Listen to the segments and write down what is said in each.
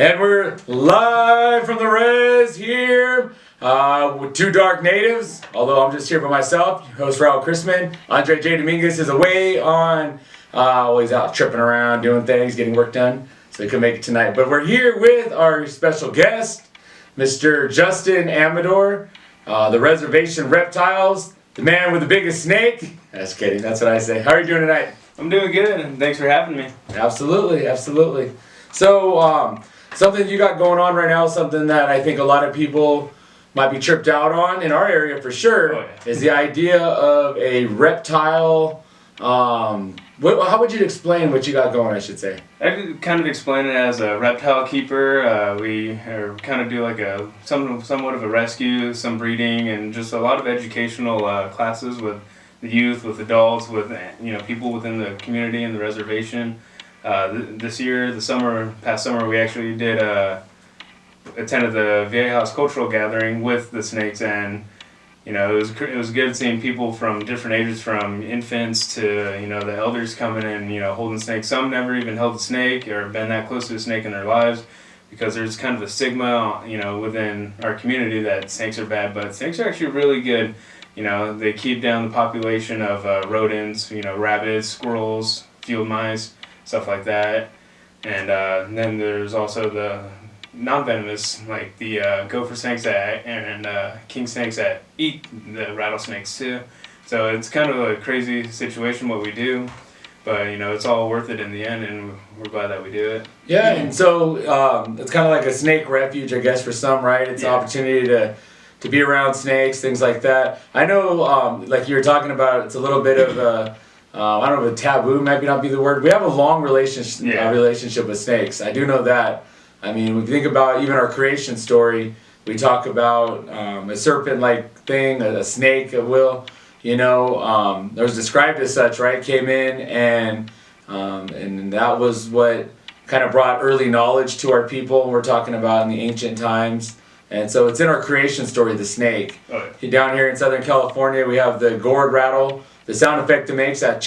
And we're live from the Rez here with two dark natives, although I'm just here by myself. Host Raul Chrisman. Andre J. Dominguez is away on, he's out tripping around, doing things, getting work done, so he couldn't make it tonight. But we're here with our special guest, Mr. Justin Amador, the Reservation Reptiles, the man with the biggest snake. Just kidding, that's what I say. How are you doing tonight? I'm doing good, and thanks for having me. Absolutely, absolutely. So, something you got going on right now, something that I think a lot of people might be tripped out on in our area for sure, is the idea of a reptile. How would you explain what you got going, I should say? I could kind of explain it as a reptile keeper. We kind of do like somewhat of a rescue, some breeding, and just a lot of educational classes with the youth, with adults, with people within the community and the reservation. This year, past summer, we actually did attended the VA House cultural gathering with the snakes, and it was good seeing people from different ages, from infants to the elders coming in, holding snakes. Some never even held a snake or been that close to a snake in their lives, because there's kind of a stigma within our community that snakes are bad, but snakes are actually really good. They keep down the population of rodents, rabbits, squirrels, field mice, stuff like that. And then there's also the non-venomous, like the gopher snakes and king snakes that eat the rattlesnakes too. So it's kind of a crazy situation what we do, but it's all worth it in the end, and we're glad that we do it. Yeah, and so it's kind of like a snake refuge, I guess, for some, right? It's an opportunity to be around snakes, things like that. I know, like you were talking about, it's a little bit of a I don't know if a taboo might not be the word. We have a long relationship with snakes. I do know that. I mean, when you think about even our creation story, we talk about a serpent-like thing, a snake, it will. It was described as such, right? Came in and that was what kind of brought early knowledge to our people. We're talking about in the ancient times. And so it's in our creation story, the snake. Oh, yeah. Down here in Southern California, we have the gourd rattle. The sound effect it makes, that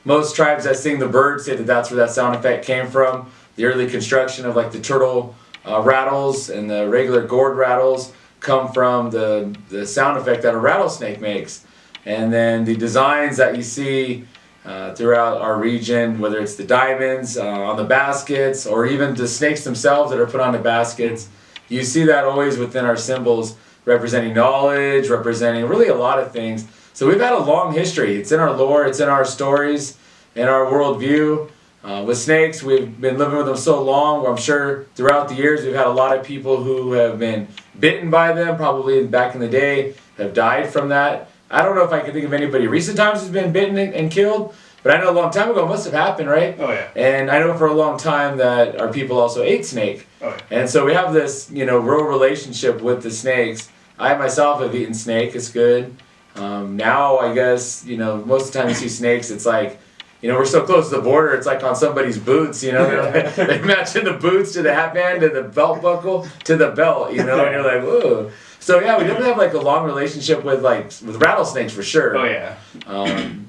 most tribes that sing the bird say that that's where that sound effect came from. The early construction of like the turtle rattles and the regular gourd rattles come from the sound effect that a rattlesnake makes. And then the designs that you see throughout our region, whether it's the diamonds on the baskets or even the snakes themselves that are put on the baskets, you see that always within our symbols, representing knowledge, representing really a lot of things. So we've had a long history. It's in our lore, it's in our stories, in our worldview. With snakes, we've been living with them so long. I'm sure throughout the years we've had a lot of people who have been bitten by them, probably back in the day, have died from that. I don't know if I can think of anybody recent times who's been bitten and killed, but I know a long time ago it must have happened, right? Oh yeah. And I know for a long time that our people also ate snake. Oh yeah. And so we have this, real relationship with the snakes. I myself have eaten snake, it's good. Now, I guess, most of the time you see snakes, it's like, we're so close to the border, it's like on somebody's boots, they matching the boots to the hatband, to the belt buckle, to the belt, and you're like, whoa. So yeah, we definitely have like a long relationship with rattlesnakes for sure. Oh yeah.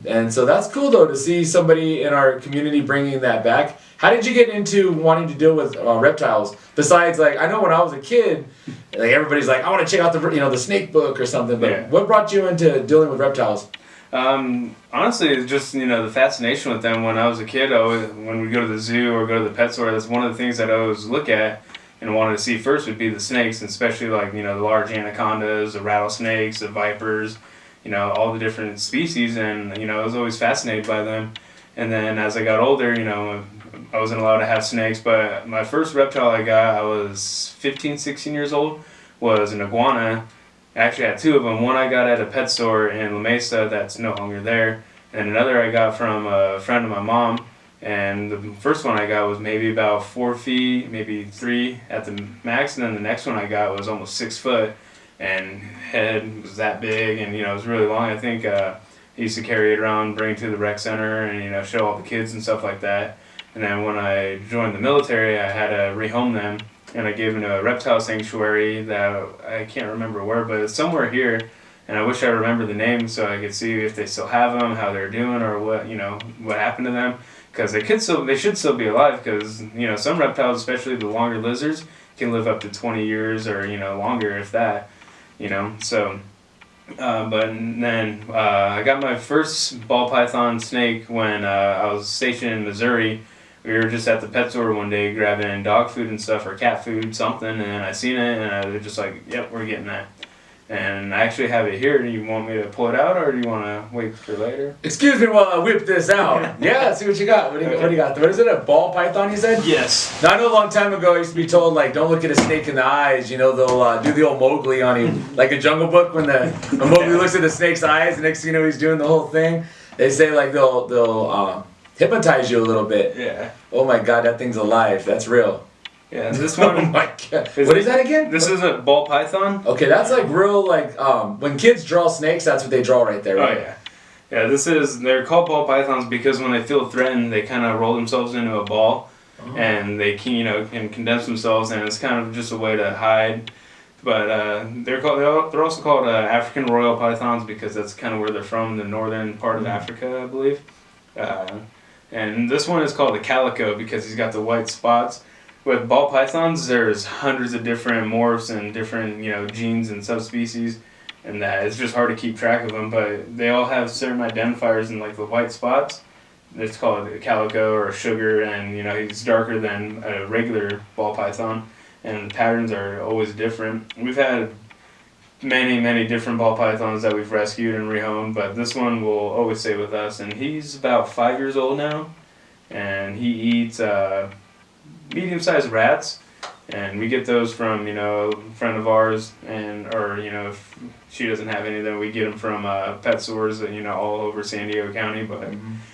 And so that's cool though to see somebody in our community bringing that back. How did you get into wanting to deal with reptiles? Besides, like, I know when I was a kid, like everybody's like, I want to check out the snake book or something. But what brought you into dealing with reptiles? Honestly, it's just the fascination with them. When I was a kid, when we go to the zoo or go to the pet store, that's one of the things that I always look at and wanted to see first would be the snakes, and especially like the large anacondas, the rattlesnakes, the vipers, all the different species, and I was always fascinated by them. And then as I got older, I wasn't allowed to have snakes, but my first reptile I got, I was 15, 16 years old, was an iguana. I actually had two of them. One I got at a pet store in La Mesa that's no longer there, and another I got from a friend of my mom. And the first one I got was maybe about 4 feet, maybe 3 at the max, and then the next one I got was almost 6 foot, and head was that big, and it was really long. I think I used to carry it around, bring it to the rec center, and show all the kids and stuff like that. And then when I joined the military, I had to rehome them, and I gave them to a reptile sanctuary that I can't remember where, but it's somewhere here. And I wish I remembered the name so I could see if they still have them, how they're doing, or what happened to them. because they should still be alive, because some reptiles, especially the longer lizards, can live up to 20 years or longer if that, so. But then I got my first ball python snake when I was stationed in Missouri. We were just at the pet store one day grabbing dog food and stuff, or cat food, something, and I seen it, and I was just like, yep, we're getting that. And I actually have it here. Do you want me to pull it out, or do you want to wait for later? Excuse me while I whip this out. Yeah, let's see what you got. What do you got? What is it, a ball python, you said? Yes. Now, I know a long time ago I used to be told, like, don't look at a snake in the eyes. They'll do the old Mowgli on him. Like a Jungle Book, when Mowgli looks at the snake's eyes, the next thing you know, he's doing the whole thing. They say, like, they'll hypnotize you a little bit. Yeah. Oh my God, that thing's alive. That's real. Yeah, this one. Oh my God. What is that again? This is a ball python. Okay, that's like real, like, when kids draw snakes, that's what they draw right there, right? Oh, yeah. Yeah, they're called ball pythons because when they feel threatened, they kind of roll themselves into a ball, and they can condense themselves, and it's kind of just a way to hide. But they're also called African royal pythons because that's kind of where they're from, the northern part of Africa, I believe. And this one is called a calico because he's got the white spots. With ball pythons, there's hundreds of different morphs and different genes and subspecies, and that it's just hard to keep track of them. But they all have certain identifiers, in like the white spots. It's called a calico or a sugar, and he's darker than a regular ball python, and the patterns are always different. We've had many different ball pythons that we've rescued and rehomed, but this one will always stay with us. And he's about 5 years old now, and he eats medium-sized rats, and we get those from a friend of ours, or if she doesn't have any, then we get them from pet stores all over San Diego County. But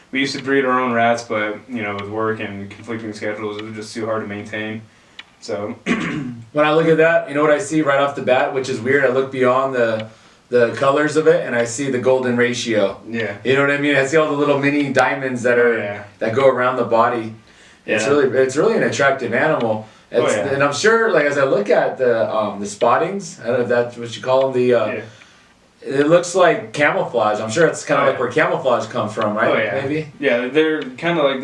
we used to breed our own rats, but with work and conflicting schedules, it was just too hard to maintain. So when I look at that, you know what I see right off the bat, which is weird. I look beyond the colors of it, and I see the golden ratio. Yeah. You know what I mean? I see all the little mini diamonds that go around the body. Yeah. It's really an attractive animal. And I'm sure, like, as I look at the spottings, I don't know if that's what you call them. It looks like camouflage. I'm sure it's kind of like where camouflage comes from, right? Oh yeah. Maybe. Yeah, they're kind of like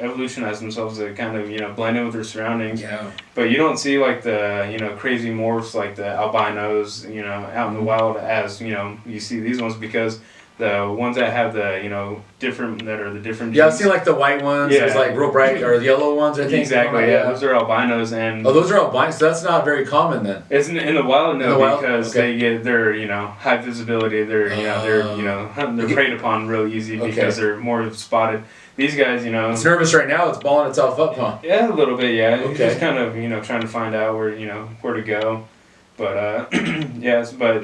evolutionized themselves to kind of blend in with their surroundings. Yeah. But you don't see like the crazy morphs like the albinos out in the wild as you see these ones, because the ones that have the different genes. Yeah, I've seen like the white ones. Yeah. There's like real bright, or the yellow ones, I think. Exactly. Yeah, those are albinos, and those are albinos. So that's not very common then. It's in the wild, because they get their high visibility. They're they're preyed upon real easy because they're more spotted. These guys, it's nervous right now. It's balling itself up, huh? Yeah, a little bit. Yeah, it's just kind of trying to find out where where to go, but yes, but.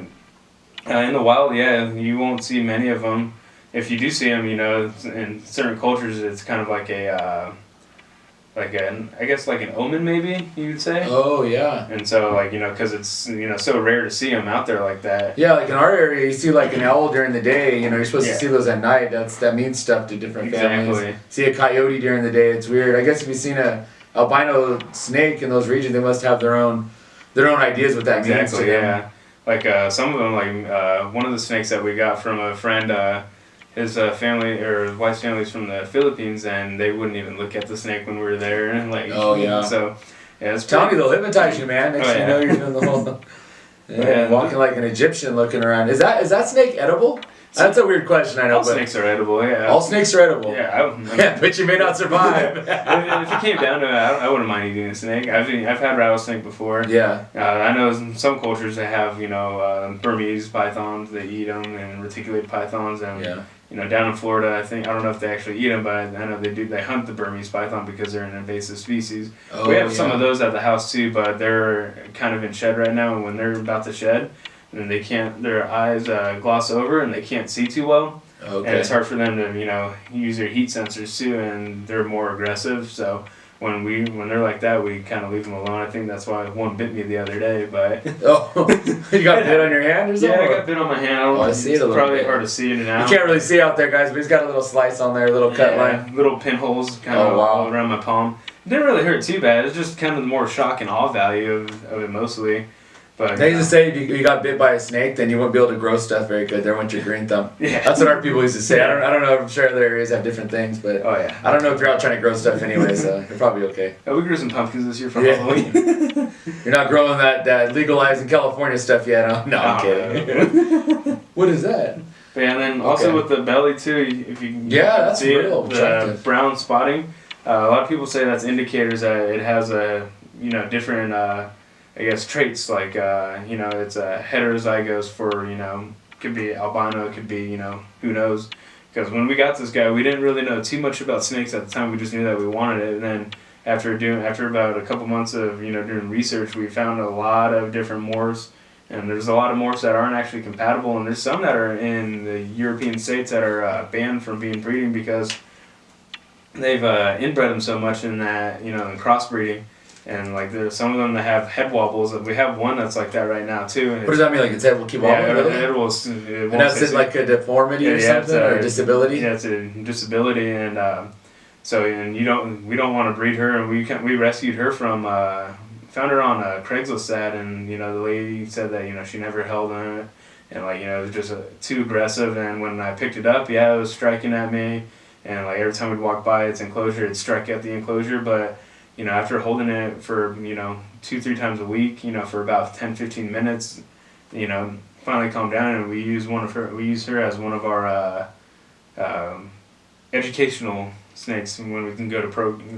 In the wild, you won't see many of them. If you do see them, in certain cultures, it's kind of like an omen, maybe you would say. Oh yeah. And so, because it's so rare to see them out there like that. Yeah, like in our area, you see like an owl during the day. You're supposed to see those at night. That means stuff to different families. See a coyote during the day. It's weird. I guess if you've seen a albino snake in those regions, they must have their own ideas what that means to them. Yeah. Like some of them, like one of the snakes that we got from a friend, his family or his wife's family's from the Philippines, and they wouldn't even look at the snake when we were there. And so it's telling you, they'll hypnotize you, man. Next thing you know, you're doing the whole walking like an Egyptian, looking around. Is that snake edible? That's a weird question, I know. All snakes are edible, yeah. All snakes are edible? Yeah. But you may not survive. If it came down to it, I wouldn't mind eating a snake. I've had rattlesnake before. Yeah. I know in some cultures they have, Burmese pythons, they eat them, and reticulated pythons, and down in Florida, I don't know if they actually eat them, but I know they hunt the Burmese python because they're an invasive species. We have some of those at the house too, but they're kind of in shed right now, and when they're about to shed, and their eyes gloss over and they can't see too well. Okay. And it's hard for them to, use their heat sensors too, and they're more aggressive. So when they're like that, we kind of leave them alone. I think that's why one bit me the other day, but... You got bit on your hand or something? Yeah, I got bit on my hand. I see it a little probably bit. Hard to see it now. You can't really see out there, guys, but he's got a little slice on there, a little cut line. Little pinholes kind of all around my palm. It didn't really hurt too bad. It's just kind of the more shock and awe value of it mostly. But they used to say if you got bit by a snake, then you wouldn't be able to grow stuff very good. There went your green thumb. Yeah. That's what our people used to say. I don't know. I'm sure other areas have different things, but Oh yeah. I don't know if you're out trying to grow stuff anyway, so you're probably okay. We grew some pumpkins this year for Halloween. You're not growing that legalized in California stuff yet, huh? No, I'm kidding. What is that? But yeah, and then also with the belly too, if you that's see real it, the attractive. brown spotting, a lot of people say that's indicators that it has a different I guess traits like it's heterozygous for could be albino, could be who knows, because when we got this guy we didn't really know too much about snakes at the time. We just knew that we wanted it, and then after about a couple months of doing research, we found a lot of different morphs. And there's a lot of morphs that aren't actually compatible, and there's some that are in the European states that are banned from being breeding because they've inbred them so much in that in crossbreeding, and like there's some of them that have head wobbles. We have one that's like that right now too. What does that mean? Like its head will keep wobbling? Yeah, really? head will. And that's it, like a deformity or something, or a disability? Yeah, it's a disability, and we don't want to breed her, and we rescued her from. Found her on a Craigslist ad, and the lady said that she never held on it, and it was just too aggressive. And when I picked it up, it was striking at me, and every time we'd walk by its enclosure, it'd strike at the enclosure. But after holding it for 2-3 times a week, for about 10-15 minutes, finally calmed down, and we used her as one of our educational snakes when we can go to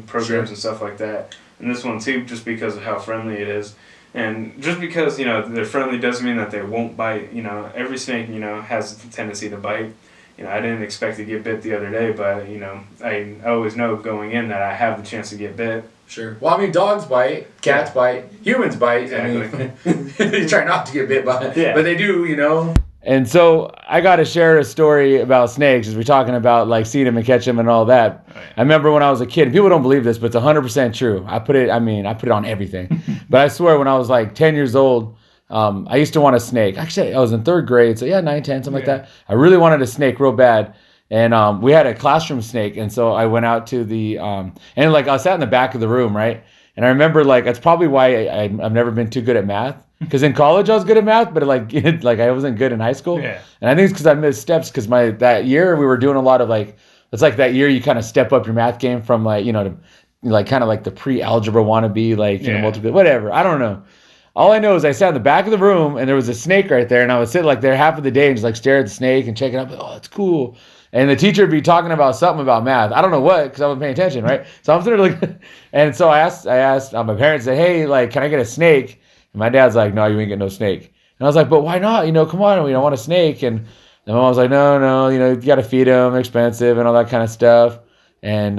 programs and stuff like that. And this one too, just because of how friendly it is. And just because, they're friendly doesn't mean that they won't bite. Every snake, has a tendency to bite. I didn't expect to get bit the other day, but, I always know going in that I have the chance to get bit. Sure. Well, I mean, dogs bite, cats bite, humans bite. Exactly. I mean, you try not to get bit by it, but they do, And so I got to share a story about snakes as we're talking about like seeing them and catch them and all that. Oh, yeah. I remember when I was a kid, and people don't believe this, but it's 100% true. I put it on everything. But I swear when I was like 10 years old, I used to want a snake. Actually, I was in 3rd grade, so 9, 10, something like that. I really wanted a snake real bad. And we had a classroom snake. And so I went out to the, and like I sat in the back of the room, right? And I remember like, that's probably why I've never been too good at math. Because in college I was good at math, but like I wasn't good in high school. Yeah. And I think it's because I missed steps. Because that year we were doing a lot of it's like that year you kind of step up your math game from to kind of like the pre-algebra wannabe multiple, whatever. I don't know. All I know is I sat in the back of the room and there was a snake right there, and I would sit like there half of the day and just stare at the snake and check it out. Oh, it's cool. And the teacher would be talking about something about math. I don't know what, because I wasn't paying attention, right? So I'm sitting there and so I asked my parents, said, hey, can I get a snake? And my dad's like, no, you ain't get no snake. And I was like, but why not? Come on, we don't want a snake. And my mom was like, no, you got to feed them, they're expensive and all that kind of stuff. And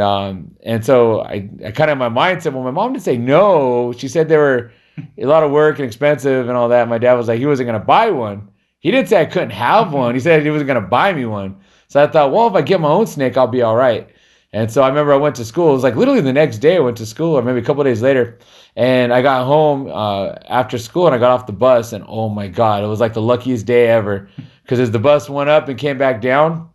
so I kind of in my mind said, well, my mom didn't say no. She said they were a lot of work and expensive and all that. My dad was like, he wasn't going to buy one. He didn't say I couldn't have one. He said he wasn't going to buy me one. So I thought, well, if I get my own snake, I'll be all right. And so I remember I went to school. It was like literally the next day I went to school, or maybe a couple of days later. And I got home after school and I got off the bus. And oh my God, it was like the luckiest day ever. Because as the bus went up and came back down,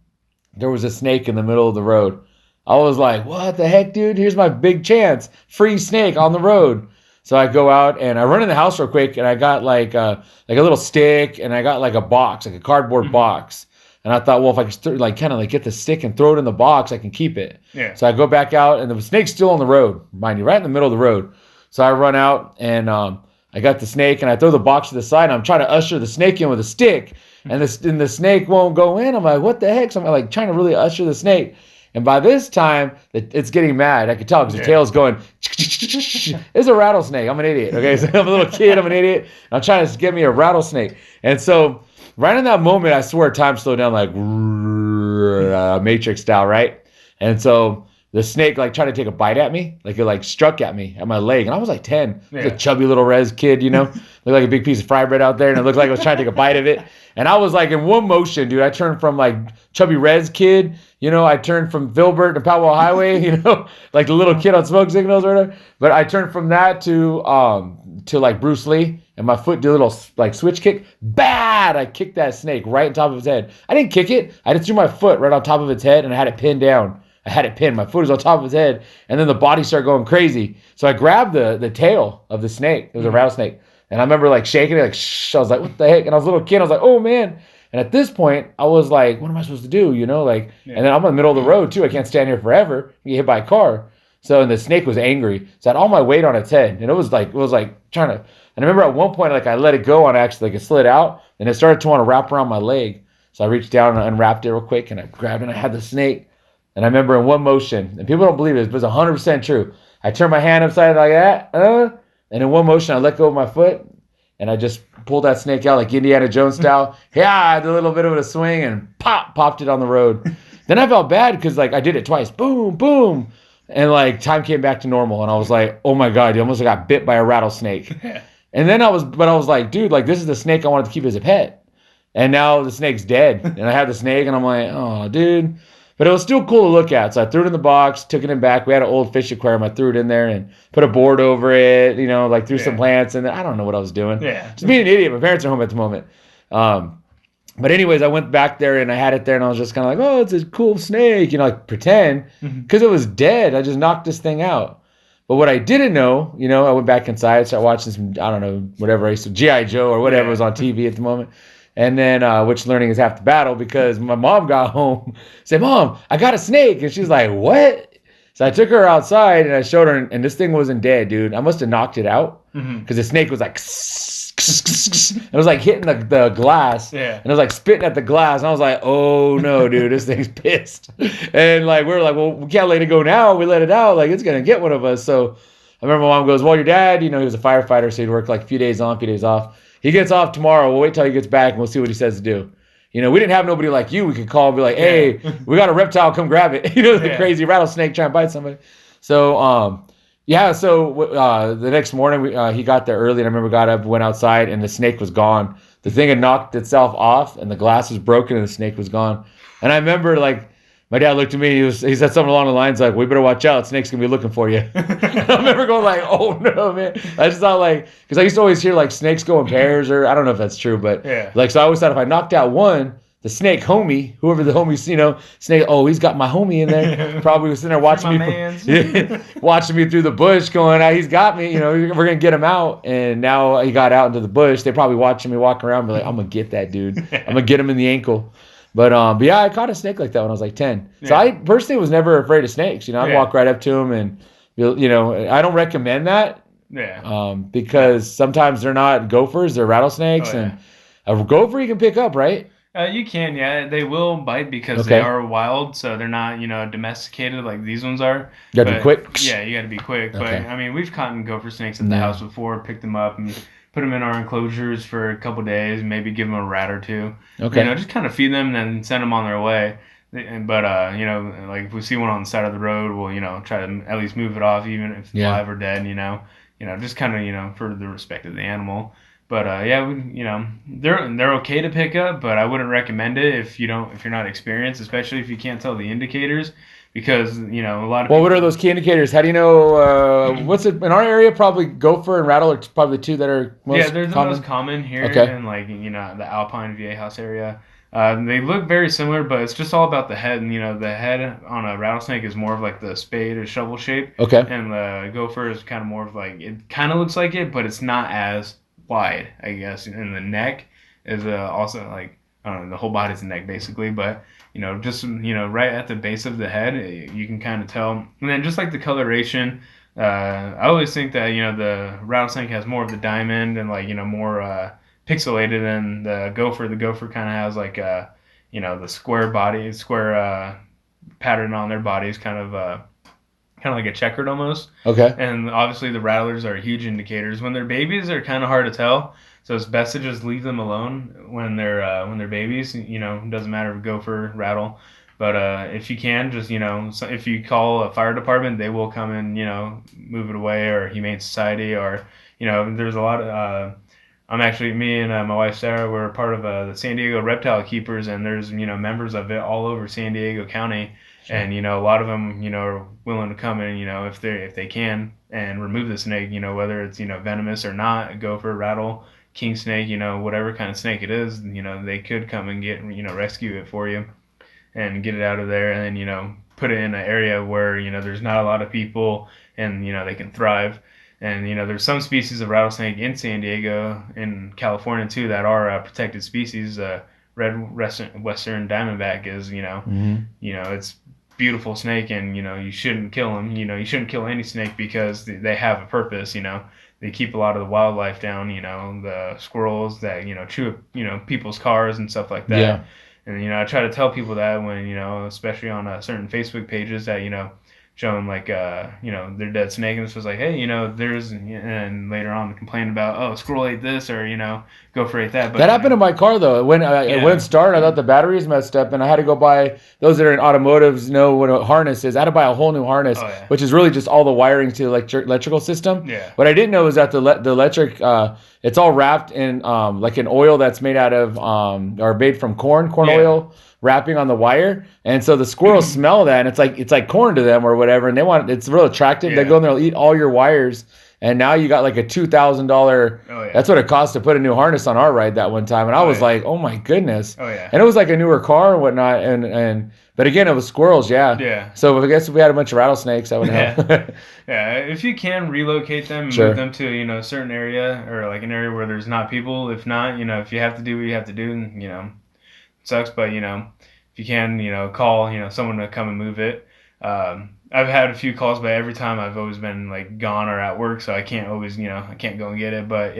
there was a snake in the middle of the road. I was like, what the heck, dude? Here's my big chance. Free snake on the road. So I go out and I run in the house real quick, and I got like a little stick, and I got like a box, like a cardboard box. And I thought, well, if I could get the stick and throw it in the box, I can keep it. Yeah. So I go back out, and the snake's still on the road, mind you, right in the middle of the road. So I run out, and I got the snake, and I throw the box to the side, and I'm trying to usher the snake in with a stick, and the snake won't go in. I'm like, what the heck? So I'm like trying to really usher the snake. And by this time, it's getting mad. I could tell because the tail's going. It's a rattlesnake. I'm an idiot. Okay, so I'm a little kid. I'm an idiot. I'm trying to get me a rattlesnake. And so right in that moment, I swear time slowed down like Matrix style, right? And so the snake tried to take a bite at me. It struck at me at my leg. And I was like 10. Yeah. I was a chubby little res kid, Looked like a big piece of fry bread out there. And it looked like I was trying to take a bite of it. And I was in one motion, dude. I turned from chubby res kid, I turned from Filbert to Powell Highway, like the little kid on smoke signals or whatever. But I turned from that to Bruce Lee, and my foot did a little switch kick. Bad! I kicked that snake right on top of its head. I didn't kick it. I just threw my foot right on top of its head, and I had it pinned down. I had it pinned. My foot was on top of its head, and then the body started going crazy. So I grabbed the tail of the snake. It was a rattlesnake. And I remember like shaking it, like, shh. I was like, what the heck? And I was a little kid. I was like, oh man. And at this point, I was like, what am I supposed to do? You know, like, and then I'm in the middle of the road too. I can't stand here forever. You get hit by a car. So, and the snake was angry. So I had all my weight on its head. And it was like trying to, and I remember at one point, like I let it go on actually, like it slid out and it started to want to wrap around my leg. So I reached down and unwrapped it real quick and I grabbed it and I had the snake. And I remember in one motion, and people don't believe it, but it's 100% true. I turned my hand upside like that, and in one motion I let go of my foot and I just pulled that snake out like Indiana Jones style. Yeah, I did a little bit of a swing and popped it on the road. Then I felt bad because like I did it twice. Boom, boom. And like time came back to normal. And I was like, oh my God, you almost got bit by a rattlesnake. And then I was like, dude, like this is the snake I wanted to keep as a pet. And now the snake's dead. And I have the snake and I'm like, oh, dude. But it was still cool to look at. So I threw it in the box, took it in back. We had an old fish aquarium. I threw it in there and put a board over it, you know, like threw some plants in there. I don't know what I was doing. Yeah. Just being an idiot. My parents are home at the moment. But anyways, I went back there and I had it there and I was just kind of like, oh, it's a cool snake, you know, like pretend. Because it was dead. I just knocked this thing out. But what I didn't know, you know, I went back inside, started watching some, I don't know, whatever I used to, G.I. Joe or whatever was on TV at the moment. And then, which learning is half the battle because my mom got home, said, Mom, I got a snake. And she's like, what? So I took her outside and I showed her, and this thing wasn't dead, dude. I must have knocked it out because the snake was like, it was like hitting the glass. Yeah. And it was like spitting at the glass. And I was like, oh no, dude, this thing's pissed. And like, we were like, well, we can't let it go now. We let it out. Like, it's going to get one of us. So I remember my mom goes, well, your dad, you know, he was a firefighter. So he'd work like a few days on, a few days off. He gets off tomorrow. We'll wait till he gets back and we'll see what he says to do. You know, we didn't have nobody like you. We could call and be like, hey, we got a reptile. Come grab it. You know, the crazy rattlesnake trying to bite somebody. So, so the next morning he got there early and I remember got up, went outside and the snake was gone. The thing had knocked itself off and the glass was broken and the snake was gone. And I remember like, my dad looked at me, he said something along the lines like, we better watch out, snake's gonna be looking for you. I remember going like, oh no, man. I just thought like, because I used to always hear like snakes go in pairs or I don't know if that's true, but like, so I always thought if I knocked out one, the snake homie, whoever the homie's, you know, snake, oh, he's got my homie in there. Probably was sitting there watching me, watching me through the bush going, he's got me, you know, we're going to get him out. And now he got out into the bush. They're probably watching me walk around and be like, I'm going to get that dude. I'm going to get him in the ankle. But yeah, I caught a snake like that when I was like 10. So I personally was never afraid of snakes. You know, I'd walk right up to them and, you know, I don't recommend that. Because sometimes they're not gophers, they're rattlesnakes. And a gopher you can pick up, right? You can, yeah. They will bite because they are wild, so they're not, you know, domesticated like these ones are. You gotta be quick. Yeah, you gotta be quick. But, I mean, we've caught gopher snakes at the house before, picked them up and put them in our enclosures for a couple days, maybe give them a rat or two. You know, just kind of feed them and then send them on their way. But, you know, like if we see one on the side of the road, we'll, you know, try to at least move it off, even if it's alive or dead, you know, just kind of, you know, for the respect of the animal. But you know, they're okay to pick up, but I wouldn't recommend it if you're not experienced, especially if you can't tell the indicators, because you know a lot of. Well, what are those key indicators? How do you know? What's it in our area? Probably gopher and rattle are probably the two that are most they're the most common here in like you know the Alpine VA house area. They look very similar, but it's just all about the head. And you know, the head on a rattlesnake is more of like the spade or shovel shape. And the gopher is kind of more of like it kind of looks like it, but it's not as wide, I guess, and the neck is also like I don't know, the whole body's a neck basically, but you know, just you know, right at the base of the head, you can kind of tell, and then just like the coloration, I always think that you know the rattlesnake has more of the diamond and like you know more pixelated than the gopher. The gopher kind of has like you know the square pattern on their bodies, kind of like a checkered almost. And obviously the rattlers are huge indicators. When they're babies, they're kind of hard to tell. So it's best to just leave them alone when they're babies. You know, it doesn't matter if gopher, rattle. But if you can, just, you know, so if you call a fire department, they will come and, you know, move it away, or Humane Society, or, you know, there's a lot of... me and my wife Sarah, we're part of the San Diego Reptile Keepers, and there's, you know, members of it all over San Diego County. And, you know, a lot of them, you know, are willing to come in, you know, if they can, and remove the snake, you know, whether it's, you know, venomous or not, gopher, rattle, king snake, you know, whatever kind of snake it is, you know, they could come and get, you know, rescue it for you and get it out of there, and then, you know, put it in an area where, you know, there's not a lot of people and, you know, they can thrive. And there's some species of rattlesnake in San Diego, in California too, that are protected species. Red Western Diamondback is, it's beautiful snake, and you shouldn't kill them. You shouldn't kill any snake because they have a purpose. They keep a lot of the wildlife down. The squirrels that chew up people's cars and stuff like that. Yeah. And I try to tell people that when especially on certain Facebook pages that showing like their dead snake, and this was like, hey, there's, and later on complain about, oh, squirrel ate this, or gopher ate that. But that happened to my car though. When it wouldn't start, I thought the batteries messed up, and I had to go buy, those that are in automotives know what a harness is. I had to buy a whole new harness, which is really just all the wiring to the electrical system. Yeah. What I didn't know is that the electric, it's all wrapped in like an oil that's made out of or made from corn oil, wrapping on the wire, and so the squirrels smell that, and it's like corn to them or whatever, and it's real attractive. Yeah. They go in there, they'll eat all your wires, and now you got like a $2,000. That's what it cost to put a new harness on our ride that one time, and I was like, oh my goodness. And it was like a newer car and whatnot, and but again, it was squirrels. Yeah. So I guess if we had a bunch of rattlesnakes, that would help. If you can relocate them, move them to a certain area, or like an area where there's not people. If not, if you have to do what you have to do, it sucks, but if you can, call someone to come and move it. I've had a few calls, but every time I've always been like gone or at work, so I can't always I can't go and get it. But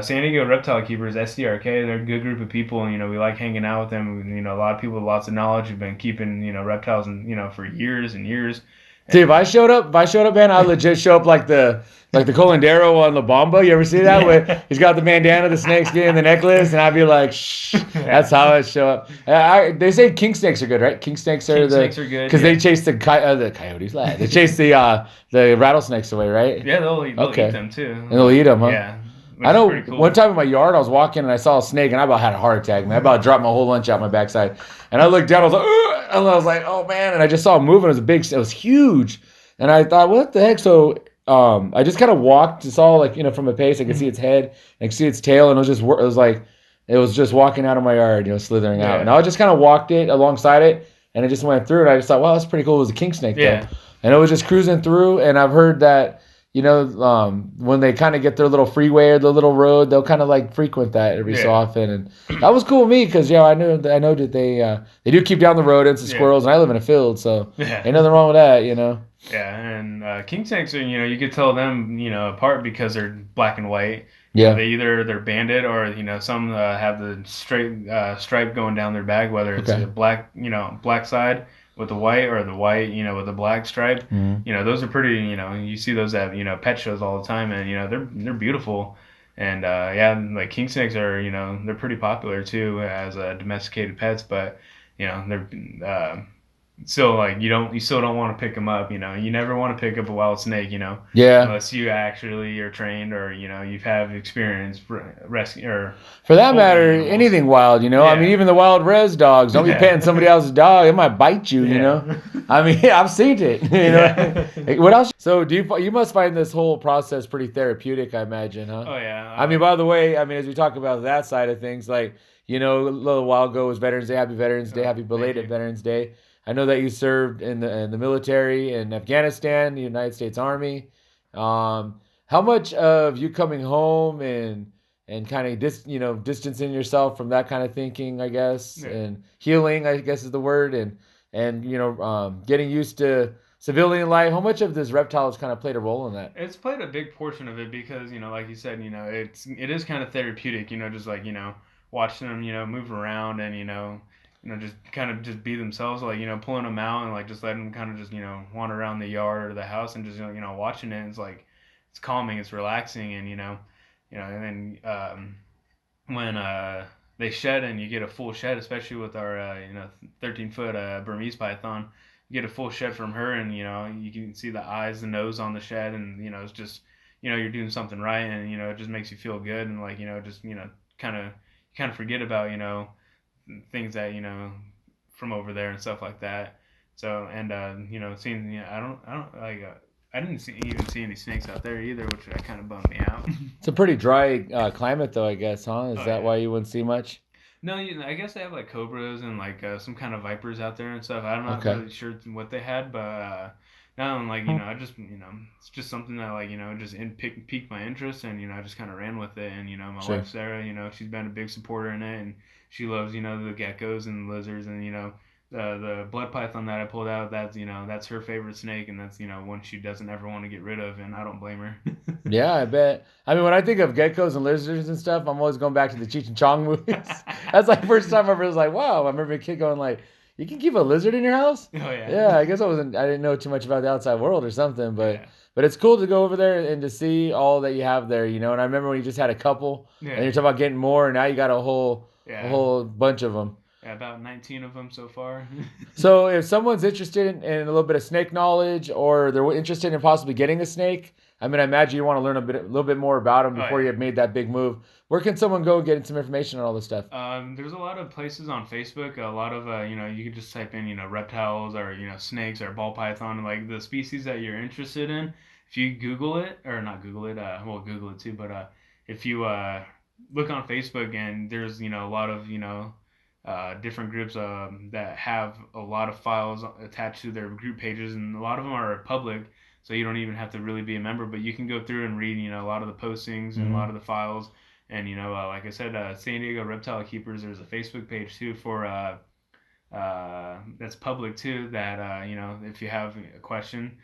San Diego Reptile Keepers, SDRK, they're a good group of people, and we like hanging out with them. A lot of people with lots of knowledge have been keeping reptiles and for years and years. Dude, if I showed up, man, I'd legit show up like the Colandero on La Bamba. You ever see that? Where he's got the bandana, the snake skin, and the necklace, and I'd be like, shh. That's how I'd show up. They say king snakes are good, right? King snakes are good because they chase the coyotes. They chase the rattlesnakes away, right? Yeah, they'll eat them too. And they'll eat them, huh? Yeah. I know cool. One time in my yard, I was walking and I saw a snake, and I about had a heart attack, man. I about dropped my whole lunch out my backside. And I looked down, I was like, ugh! And I was like, oh man. And I just saw it moving. It was huge. And I thought, what the heck? So I just kind of walked. It's all like, from a pace. I could see its head, I could see its tail, and it was just walking out of my yard, slithering out. And I just kind of walked it alongside it, and it just went through. And I just thought, wow, that's pretty cool. It was a king snake, though. And it was just cruising through. And I've heard that, when they kind of get their little freeway or the little road, they'll kind of like frequent that every so often, and that was cool with me because I know that they do keep down the road. It's the squirrels, and I live in a field, so ain't nothing wrong with that, Yeah, and king snakes are you could tell them apart because they're black and white. Yeah, they're banded, or some have the straight stripe going down their back, whether it's a black black side with the white, or the white with the black stripe. Those are pretty. You see those at pet shows all the time, and they're beautiful. And like king snakes are they're pretty popular too as domesticated pets, but they're still like you still don't want to pick them up. You never want to pick up a wild snake. Unless you actually are trained, or you've have experience rescue or for that matter anything wild. I mean, even the wild res dogs. Don't be petting somebody else's dog; it might bite you. I mean, I've seen it. What else? So you must find this whole process pretty therapeutic, I imagine, huh? Oh yeah. I mean, by the way, as we talk about that side of things, like a little while ago was Veterans Day. Happy Veterans Day. Happy belated Veterans Day. I know that you served in the military in Afghanistan, the United States Army. How much of you coming home and kind of distancing yourself from that kind of thinking, I guess, and healing, I guess is the word, and getting used to civilian life. How much of this reptiles kind of played a role in that? It's played a big portion of it because like you said, it is kind of therapeutic. Just like watching them move around and just kind of just be themselves, like, pulling them out and like just letting them kind of just, wander around the yard or the house and just, watching it. It's like, it's calming, it's relaxing. And, and then, when, they shed and you get a full shed, especially with our, 13-foot, Burmese python, you get a full shed from her and, you can see the eyes, the nose on the shed and, it's just, you're doing something right and, it just makes you feel good and like, just, kind of forget about, things that from over there and stuff like that. So and seeing I don't like I didn't even see any snakes out there either, which kind of bummed me out. It's a pretty dry climate though, I guess, huh? Is that why you wouldn't see much? No, I guess they have like cobras and like some kind of vipers out there and stuff. I'm not really sure what they had, but now I'm like, I just, it's just something that like, just piqued my interest, and I just kind of ran with it. And my Sure. wife Sarah, she's been a big supporter in it, and she loves, the geckos and lizards, and the blood python that I pulled out, that's her favorite snake, and that's one she doesn't ever want to get rid of, and I don't blame her. Yeah, I bet. I mean, when I think of geckos and lizards and stuff, I'm always going back to the Cheech and Chong movies. That's like first time I ever was like, wow. I remember a kid going like, you can keep a lizard in your house? Oh yeah. Yeah, I guess I didn't know too much about the outside world or something, but Yeah. but it's cool to go over there and to see all that you have there, And I remember when you just had a couple, Yeah. and you're talking about getting more, and now you got a whole Yeah. bunch of them. Yeah, about 19 of them so far. So if someone's interested in a little bit of snake knowledge, or they're interested in possibly getting a snake, I mean, I imagine you want to learn a little bit more about them before you have made that big move. Where can someone go get some information on all this stuff? There's a lot of places on Facebook. A lot of you can just type in reptiles, or snakes, or ball python, like the species that you're interested in. If you Google it, or not Google it, well, Google it too, but if you look on Facebook, and there's a lot of different groups that have a lot of files attached to their group pages, and a lot of them are public, so you don't even have to really be a member, but you can go through and read a lot of the postings and a lot of the files. And like I said, San Diego Reptile Keepers, there's a Facebook page too for that's public too, that if you have a question,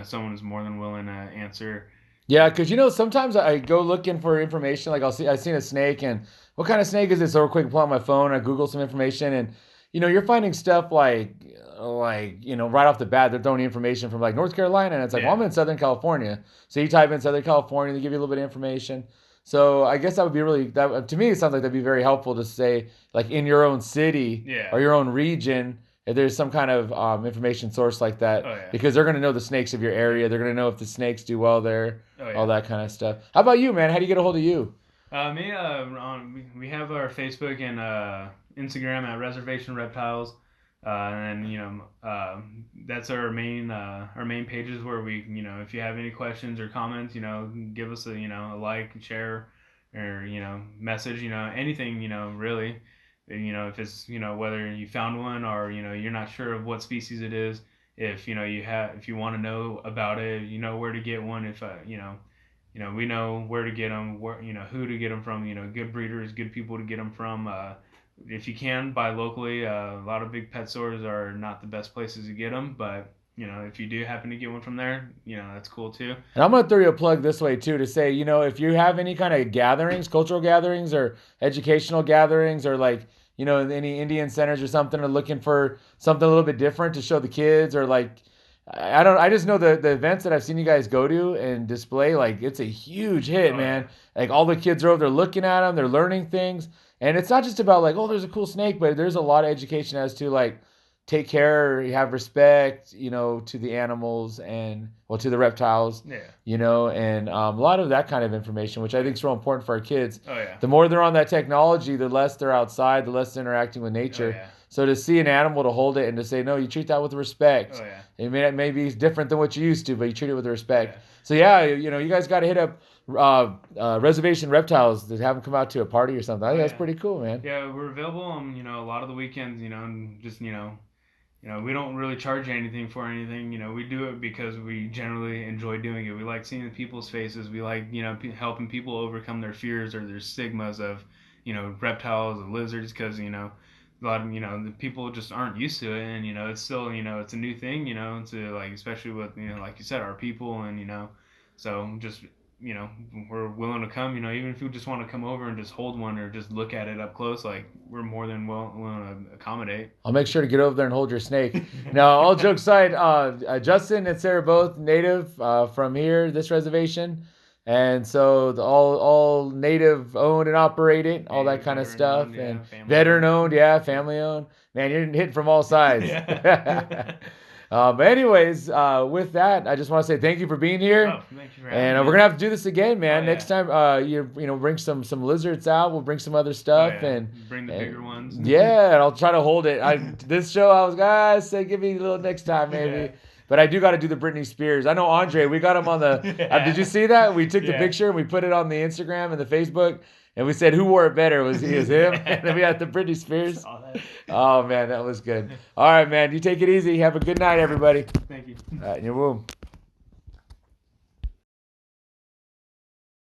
someone is more than willing to answer. Yeah, because sometimes I go looking for information. Like I seen a snake, and what kind of snake is this? So real quick, pull out my phone, I Google some information, and you're finding stuff like right off the bat, they're throwing information from like North Carolina, and it's like, well, I'm in Southern California, so you type in Southern California, they give you a little bit of information. So I guess that would be to me, it sounds like that'd be very helpful to say, like, in your own city or your own region, if there's some kind of information source like that, because they're going to know the snakes of your area. They're going to know if the snakes do well there, all that kind of stuff. How about you, man? How do you get a hold of you? We have our Facebook and Instagram at Reservation Reptiles, and that's our main pages where we if you have any questions or comments, give us a like, share, or message, anything, really. If it's whether you found one, or you're not sure of what species it is, if if you want to know about it, where to get one, if we know where to get them, who to get them from, good breeders, good people to get them from. If you can buy locally, a lot of big pet stores are not the best places to get them, but if you do happen to get one from there, that's cool too. And I'm going to throw you a plug this way too, to say, if you have any kind of gatherings, cultural gatherings or educational gatherings, or like, any Indian centers or something, are looking for something a little bit different to show the kids, or like, I just know the events that I've seen you guys go to and display, like, it's a huge hit, man. Like, all the kids are over there looking at them, they're learning things. And it's not just about like, oh, there's a cool snake, but there's a lot of education as to like, take care, have respect, to the animals and to the reptiles, and a lot of that kind of information, which I think is real important for our kids. The more they're on that technology, the less they're outside, the less they're interacting with nature. So to see an animal, to hold it and to say, no, you treat that with respect. It may be different than what you used to, but you treat it with respect. So you guys got to hit up Reservation Reptiles to have them come out to a party or something. I think that's pretty cool, man. Yeah, we're available on a lot of the weekends. And just we don't really charge anything for anything. We do it because we generally enjoy doing it. We like seeing people's faces. We like helping people overcome their fears or their stigmas of reptiles and lizards, because a lot of the people just aren't used to it, and it's still it's a new thing, to like, especially with like you said, our people, and so just we're willing to come, even if you just want to come over and just hold one or just look at it up close, like, we're more than willing to accommodate. I'll make sure to get over there and hold your snake. Now, all jokes aside, Justin and Sarah both native from here, this reservation, and so all native owned and operated, all that kind of stuff, and veteran owned, family owned. Man, you're hitting from all sides. But anyways, with that, I just want to say thank you for being here. Thank you for having me. We're gonna have to do this again, man. Next time, you bring some lizards out. We'll bring some other stuff and bring the bigger ones. Yeah, and I'll try to hold it. This show, I was say give me a little next time maybe. But I do got to do the Britney Spears. I know Andre. We got him on the. Did you see that? We took the picture and we put it on the Instagram and the Facebook. And we said who wore it better. It was him. And then we had the Britney Spears. Oh man, that was good. All right, man. You take it easy. Have a good night, everybody. Thank you. In your womb.